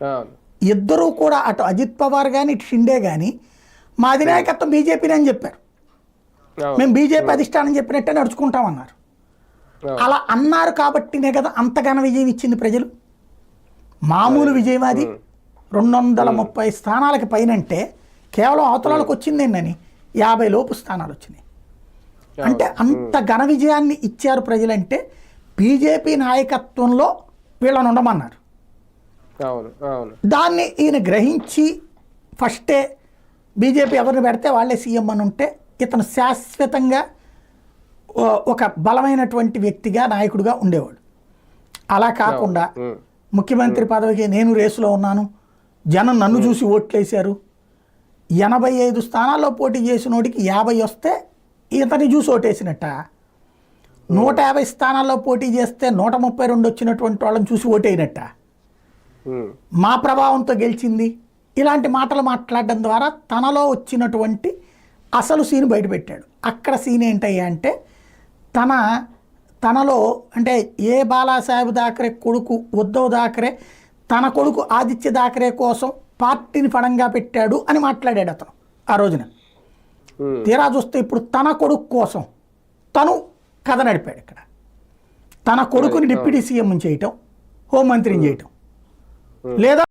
అవును. ఇద్దరూ కూడా అటు అజిత్ పవార్ కానీ ఇటు షిండే కానీ మా అధినాయకత్వం బీజేపీని అని చెప్పారు. అవును. మేము బీజేపీ అధిష్టానం చెప్పినట్టే నడుచుకుంటామన్నారు. అవును. అలా అన్నారు కాబట్టినే కదా అంత ఘన విజయం ఇచ్చింది ప్రజలు. మామూలు విజయం అది 230 స్థానాలకి పైనంటే కేవలం అవతలాలకు వచ్చిందేనని 50 లోపు స్థానాలు వచ్చినాయి. అంటే అంత ఘన విజయాన్ని ఇచ్చారు ప్రజలంటే బీజేపీ నాయకత్వంలో వీళ్ళని ఉండమన్నారు. అవును. అవును. దాన్ని ఈయన గ్రహించి ఫస్టే బీజేపీ ఎవరిని పెడితే వాళ్ళే సీఎం అని ఉంటే ఇతను శాశ్వతంగా ఒక బలమైనటువంటి వ్యక్తిగా నాయకుడిగా ఉండేవాడు. అలా కాకుండా ముఖ్యమంత్రి పదవికి నేను రేసులో ఉన్నాను, జనం నన్ను చూసి ఓట్లేశారు, 85 స్థానాల్లో పోటీ చేసినోడికి 50 వస్తే ఇతన్ని చూసి ఓటేసినట్ట, 150 స్థానాల్లో పోటీ చేస్తే 132 వచ్చినటువంటి వాళ్ళని చూసి ఓటేయినట్ట, మా ప్రభావంతో గెలిచింది, ఇలాంటి మాటలు మాట్లాడడం ద్వారా తనలో వచ్చినటువంటి అసలు సీన్ బయటపెట్టాడు. అక్కడ సీన్ ఏంటయ్యా అంటే తనలో అంటే ఏ బాలాసాహెబ్ థాకరే కొడుకు ఉద్ధవ్ థాకరే తన కొడుకు ఆదిత్య థాకరే కోసం పార్టీని పణంగా పెట్టాడు అని మాట్లాడాడు అతను ఆ రోజున. తీరా చూస్తే ఇప్పుడు తన కొడుకు కోసం తను కథ నడిపాడు. ఇక్కడ తన కొడుకుని డిప్యూటీ సీఎం చేయటం, హోంమంత్రిని చేయటం, లేదా